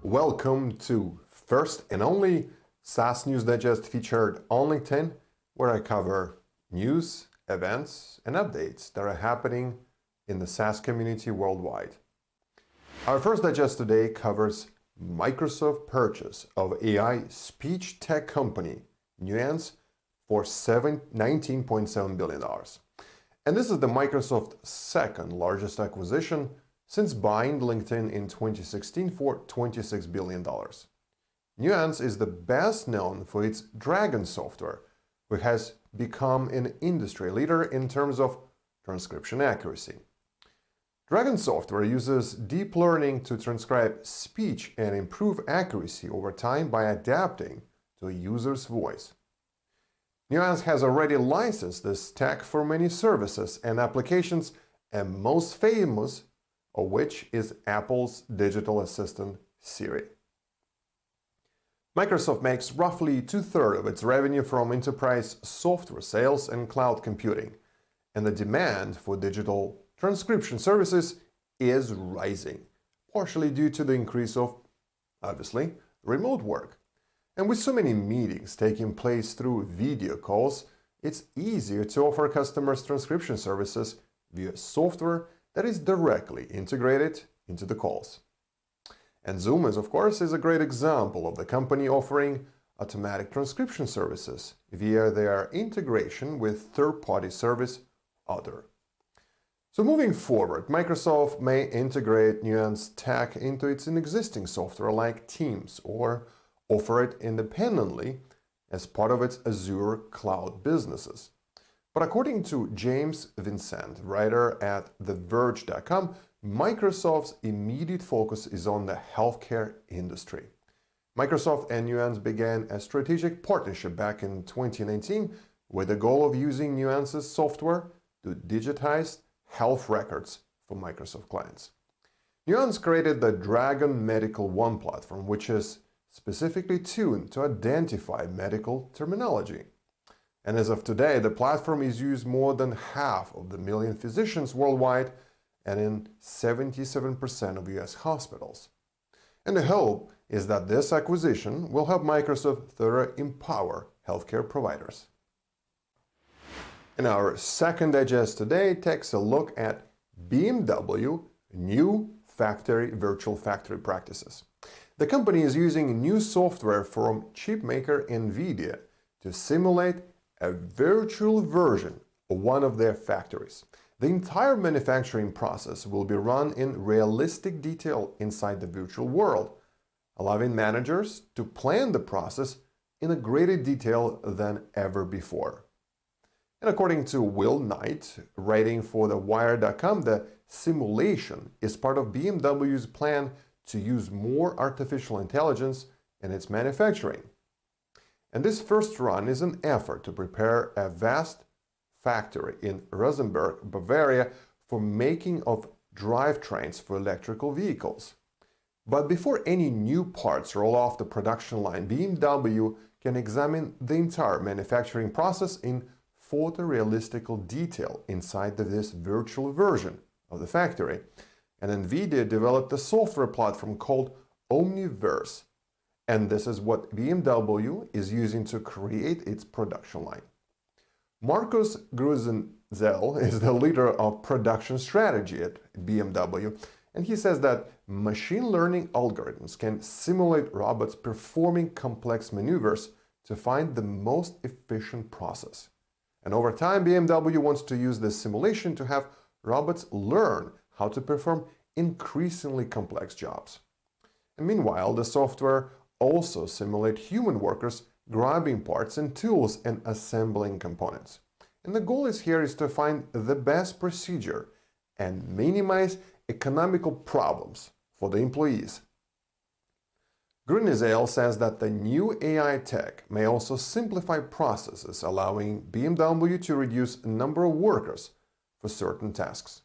Welcome to first and only SaaS News Digest featured on LinkedIn, where I cover news, events, and updates that are happening in the SaaS community worldwide. Our first digest today covers Microsoft purchase of AI speech tech company Nuance for $19.7 billion. And this is the Microsoft's second largest acquisition since buying LinkedIn in 2016 for $26 billion. Nuance is the best known for its Dragon software, which has become an industry leader in terms of transcription accuracy. Dragon software uses deep learning to transcribe speech and improve accuracy over time by adapting to a user's voice. Nuance has already licensed this tech for many services and applications, and most famous of which is Apple's digital assistant Siri. Microsoft makes roughly 2/3 of its revenue from enterprise software sales and cloud computing, and the demand for digital transcription services is rising, partially due to the increase of, obviously, remote work. And with so many meetings taking place through video calls, it's easier to offer customers transcription services via software that is directly integrated into the calls. And Zoom is, of course, a great example of the company offering automatic transcription services via their integration with third-party service Otter. So moving forward, Microsoft may integrate Nuance tech into its existing software like Teams or offer it independently as part of its Azure cloud businesses. But according to James Vincent, writer at TheVerge.com, Microsoft's immediate focus is on the healthcare industry. Microsoft and Nuance began a strategic partnership back in 2019 with the goal of using Nuance's software to digitize health records for Microsoft clients. Nuance created the Dragon Medical One platform, which is specifically tuned to identify medical terminology. And as of today, the platform is used more than half of the million physicians worldwide and in 77% of US hospitals. And the hope is that this acquisition will help Microsoft further empower healthcare providers. And our second digest today takes a look at BMW New Factory virtual factory practices. The company is using new software from chip maker Nvidia to simulate a virtual version of one of their factories. The entire manufacturing process will be run in realistic detail inside the virtual world, allowing managers to plan the process in a greater detail than ever before. And according to Will Knight, writing for TheWire.com, the simulation is part of BMW's plan to use more artificial intelligence in its manufacturing. And this first run is an effort to prepare a vast factory in Rosenberg, Bavaria, for making of drivetrains for electrical vehicles. But before any new parts roll off the production line, BMW can examine the entire manufacturing process in photorealistic detail inside this virtual version of the factory. And Nvidia developed a software platform called Omniverse, and this is what BMW is using to create its production line. Markus Gruzenzel is the leader of production strategy at BMW, and he says that machine learning algorithms can simulate robots performing complex maneuvers to find the most efficient process. And over time, BMW wants to use this simulation to have robots learn how to perform increasingly complex jobs. And meanwhile, the software also simulates human workers grabbing parts and tools and assembling components. And the goal is to find the best procedure and minimize economical problems for the employees. Grunezel says that the new AI tech may also simplify processes, allowing BMW to reduce the number of workers for certain tasks.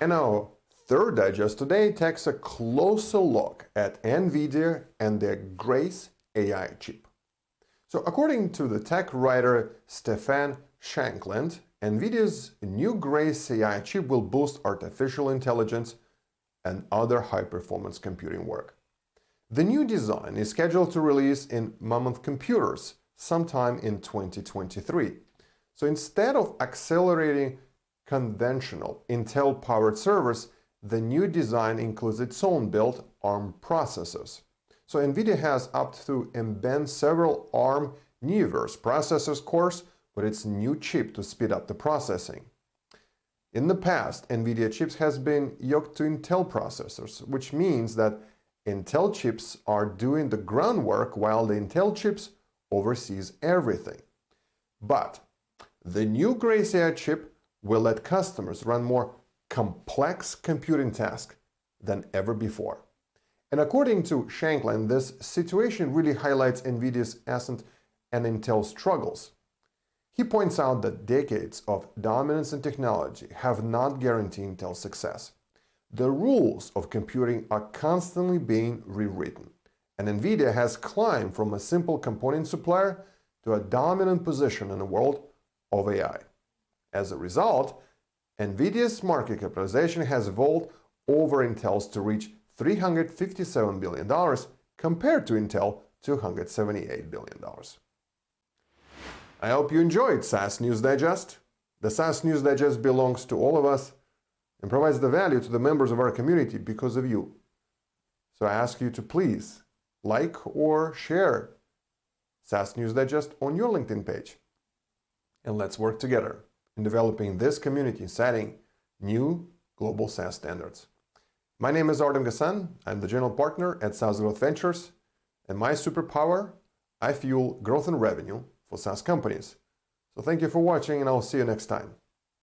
And our third digest today takes a closer look at Nvidia and their Grace AI chip. So according to the tech writer Stefan Shankland, Nvidia's new Grace AI chip will boost artificial intelligence and other high-performance computing work. The new design is scheduled to release in Mammoth computers sometime in 2023. So instead of accelerating conventional Intel-powered servers, the new design includes its own built ARM processors. So Nvidia has opted to embed several ARM Nuance processors cores with its new chip to speed up the processing. In the past, Nvidia chips has been yoked to Intel processors, which means that Intel chips are doing the groundwork while the Intel chips oversees everything. But the new Grace AI chip will let customers run more complex computing tasks than ever before. And according to Shanklin, this situation really highlights Nvidia's ascent and Intel's struggles. He points out that decades of dominance in technology have not guaranteed Intel's success. The rules of computing are constantly being rewritten, and Nvidia has climbed from a simple component supplier to a dominant position in the world of AI. As a result, Nvidia's market capitalization has evolved over Intel's to reach $357 billion compared to Intel $278 billion. I hope you enjoyed SaaS News Digest. The SaaS News Digest belongs to all of us and provides the value to the members of our community because of you. So I ask you to please like or share SaaS News Digest on your LinkedIn page. And let's work together in developing this community, setting new global SaaS standards. My name is Artem Gassan. I'm the general partner at SaaS Growth Ventures, and my superpower, I fuel growth and revenue for SaaS companies. So thank you for watching, and I'll see you next time.